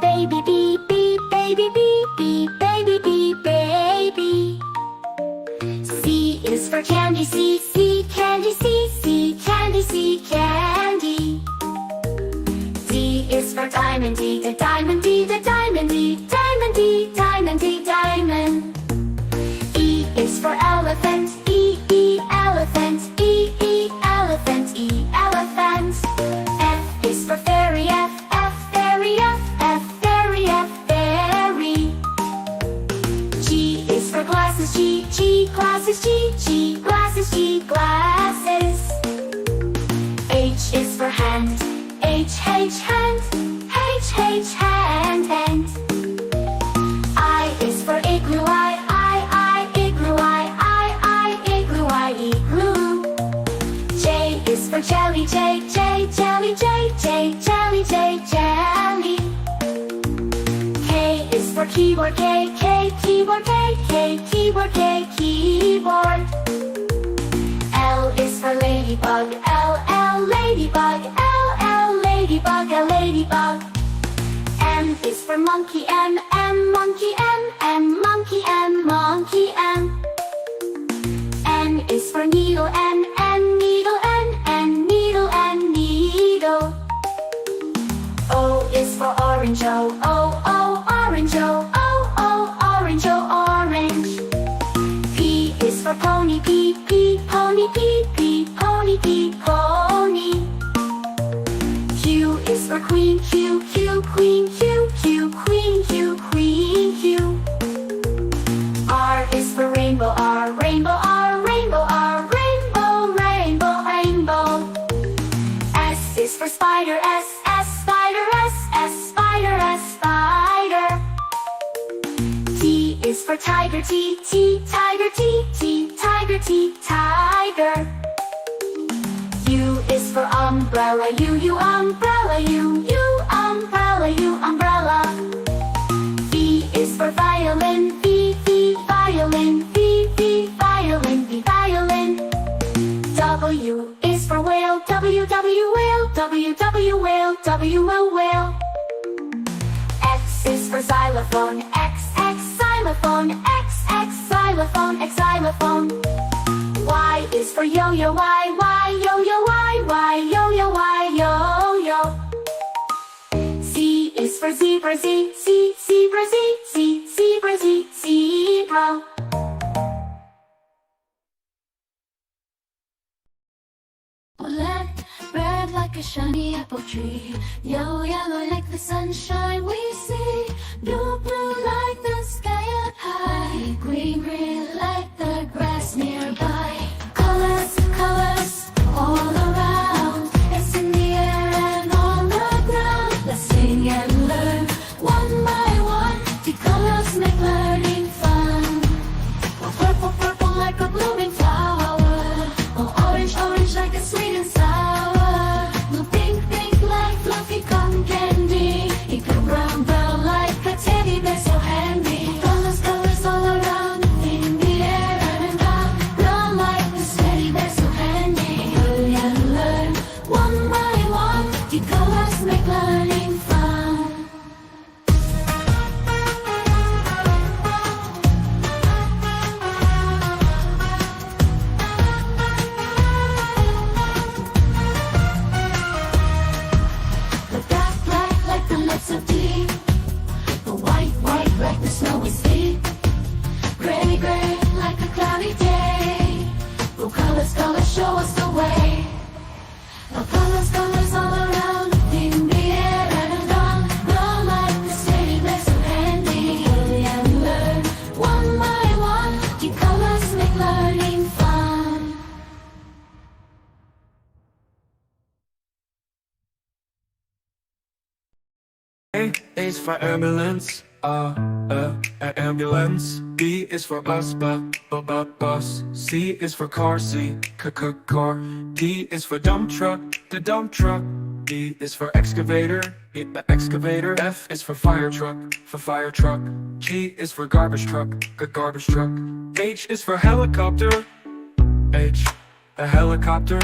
baby, beep, beep, baby, beep, beep, baby, beep, baby. C is for candy, C, C, candy, C, C, candy, C, candy. D is for diamond, D, the diamond, D, the diamond, D, diamond, D, diamond, D, diamond. E is for elephant, E, E, elephant, E, E, elephant, E, elephant. F is for fairy, F, F, fairy, F, F, fairy, F, fairy. G is for glasses, G, G, glasses, G, G, glasses, G, glasses. H is for hand, H, H, hand, H, H, hand, hand. I is for igloo, I, igloo, I, igloo, I, igloo. J is for jelly, J, J, jelly, J, J, jelly, J, jelly. K is for keyboard, K, K, keyboard, K, K, keyboard, K, keyboard. L is for ladybug, L, L, ladybug, L, L, ladybug, L, ladybug. M is for monkey, M, M, monkey, M, M, monkey, M, monkey, M. N is for needle, N, N, needle, N, N, needle, N, needle. O is for orange, O, O, O, orange, O, O, O, orange, O, orange. P is for pony, P, P, pony, P, P, pony, P, pony. Q is for queen, Q, Q, queen, Q, Q, queen, Q, queen, Q. R is for rainbow, R, rainbow, R, rainbow, R, rainbow, rainbow, rainbow. S is for spider, S, S, spider, S, S, spider, S, spider. T is for tiger, T, T, tiger, T, T, tiger, T, tiger. U is for umbrella, U, umbrella, U, umbrella, U, umbrella. V is for violin, V, V, violin, V, V, violin, V, violin. W is for whale, W, W, whale, W, W, whale, W, whale. X is for xylophone, X, X, xylophone, X, X, xylophone, X, xylophone. Y is for yo-yo, Y, Y, yo-yo, Y, Y, yo-yo, Y, yo-yo. Z is for zebra, Z, Z, zebra, Z, Z, zebra, Z, zebra. Black, red like a shiny apple tree. Yellow, yellow like the sunshine we see. Blue, blue like the sky up high. Green, green like the grass nearby. Colors, colors all around. It's in the air and on the ground. Let's sing and learn one by one. The colors make learning fun. Oh, purple, purple like a blooming flower. Oh, orange, orange like a sweet and sour. Blue, pink, pink like fluffy cotton candy. Pink, brown, brown like a teddy bear so handy. Colors, colors all around. In the air and around. Brown like this teddy bear so handy. Hurry and learn one by one. The colors make learning fun. The black, black like the lips of tea. The white, white like the snowy sea. Gray, gray like a cloudy day. Blue colors, colors show us the way. The colors, colors all around. In the air and around. Brown like the teddy bear so handy. Hurry and learn one by one. The colors make learning fun. A is for ambulance, ambulance. B is for bus, bus. C is for car, C, car. D is for dump truck, the dump truck. E is for excavator, the excavator. F is for fire truck, G is for garbage truck, garbage truck. H is for helicopter, H, a helicopter.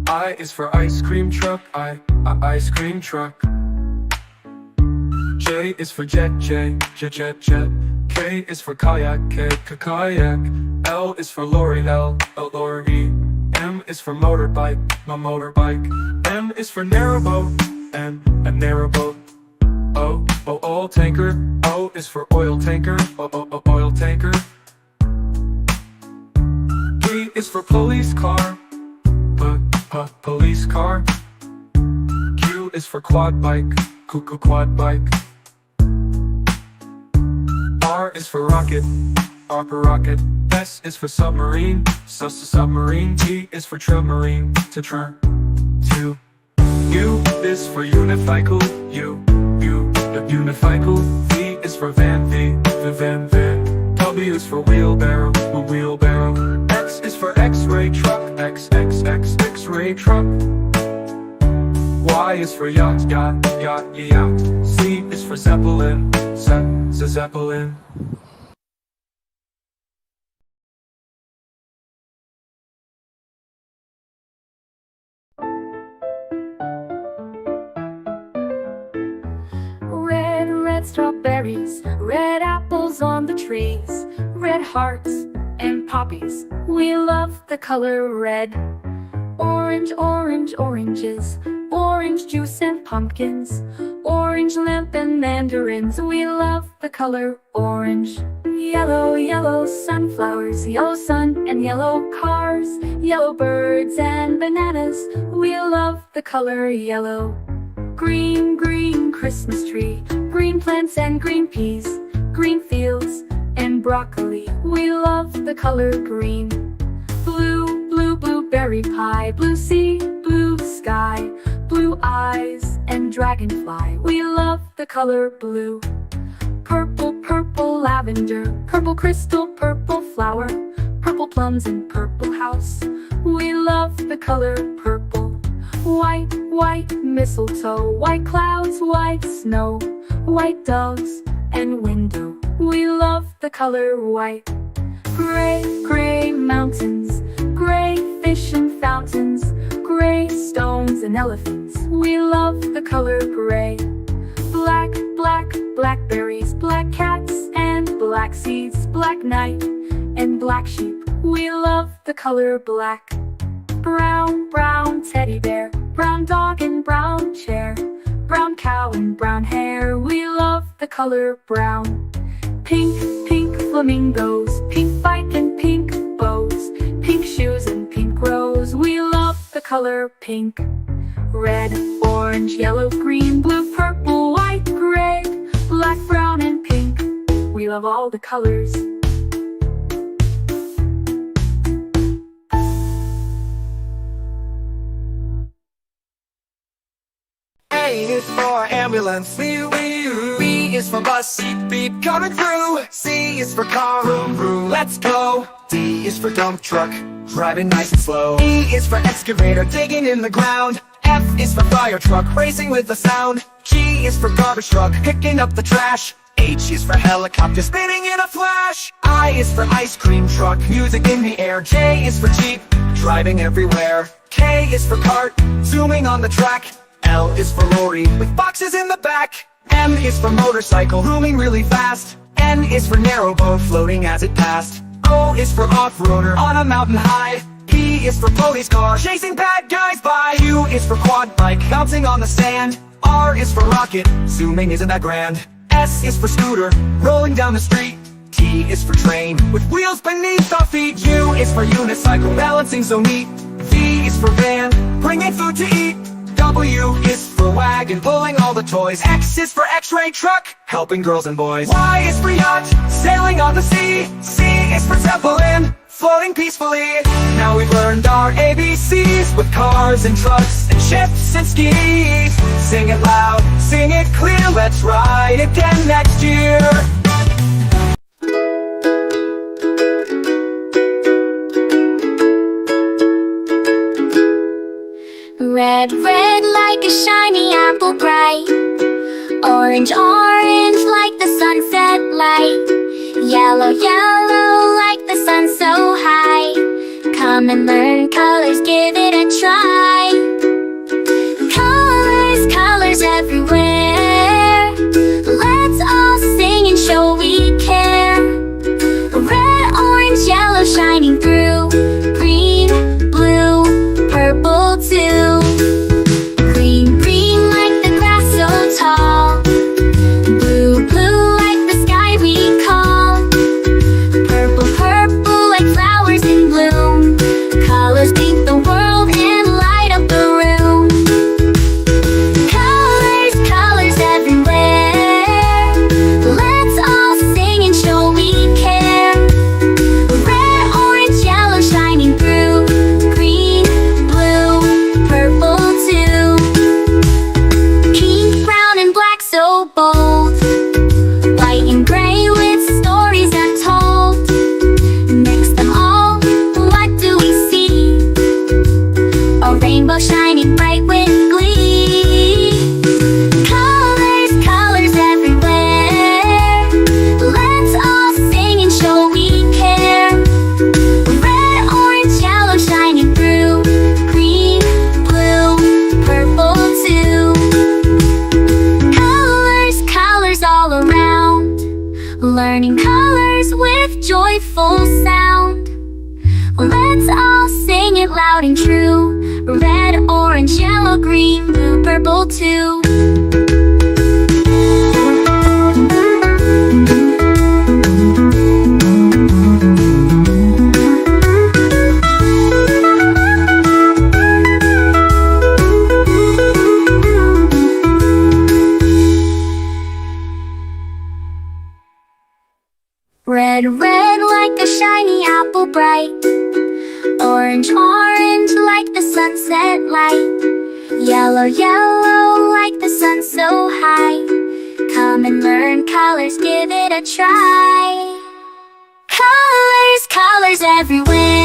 I is for ice cream truck, ice cream truck. J is for jet, jet. K is for kayak, kayak. L is for lorry, lorry. M is for motorbike, motorbike. N is for narrowboat, N, a narrowboat. O, oil tanker. O is for oil tanker, oil tanker. P is for police car, police car. Q is for quad bike, quad bike. R is for rocket, rocket. S is for submarine, submarine. T is for submarine, to. U is for unicycle, unicycle. V is for van, van. W is for wheelbarrow, wheelbarrow. X is for X-ray truck, X-ray truck. Y is for yacht, yacht. Z is for zeppelin, zeppelin. Red strawberries, red apples on the trees, red hearts and poppies. We love the color red. Orange, oranges, orange juice and pumpkins, orange lamp and mandarins. We love the color orange. Yellow sunflowers, yellow sun and yellow cars, yellow birds and bananas. We love the color yellow. Green Christmas tree, green plants and green peas, green fields and broccoli. We love the color green. Blue blueberry pie, blue sea, blue sky, blue eyes and dragonfly. We love the color blue. Purple lavender, purple crystal, purple flower, purple plums and purple house. We love the color purple. White mistletoe, white clouds, white snow, white doves and window. We love the color white. Gray mountains, gray fish and fountains, gray stones and elephants. We love the color gray. Blackberries, black cats and black seeds, black night and black sheep. We love the color black. Brown teddy bear, brown dog and brown chair, brown cow and brown hair. We love the color brown. Pink flamingos, pink bike and pink bows, pink shoes and pink rose. We love the color pink. Red, orange, yellow, green, blue, purple, white, gray, black, brown and pink. We love all the colors. A is for ambulance, B is for bus, beep coming through. C is for car, vroom, let's go. D is for dump truck, driving nice and slow. E is for excavator, digging in the ground. F is for fire truck, racing with the sound. G is for garbage truck, picking up the trash. H is for helicopter, spinning in a flash. I is for ice cream truck, music in the air. J is for jeep, driving everywhere. K is for cart, zooming on the track. L is for lorry, with boxes in the back. M is for motorcycle, zooming really fast. N is for narrowboat, floating as it passed. O is for off-roader, on a mountain high. P is for police car, chasing bad guys by. Q is for quad bike, bouncing on the sand. R is for rocket, zooming isn't that grand. S is for scooter, rolling down the street. T is for train, with wheels beneath our feet. U is for unicycle, balancing so neat. V is for van, bringing food to eat. W is for wagon, pulling all the toys. X is for X-ray truck, helping girls and boys. Y is for yacht, sailing on the sea. C is for zeppelin, floating peacefully. Now we've learned our ABCs, with cars and trucks and ships and skis. Sing it loud, sing it clear, let's ride again next year. Red like a shiny apple bright. Orange like the sunset light. Yellow like the sun so high. Come and learn colors, give it a try. Colors everywhere. colors with joyful sound. Let's all sing it loud and true. Red, orange, yellow, green, blue, purple too. Red, red like a shiny apple bright. Orange, orange like the sunset light. Yellow, yellow like the sun so high. Come and learn colors, give it a try. Colors, colors everywhere.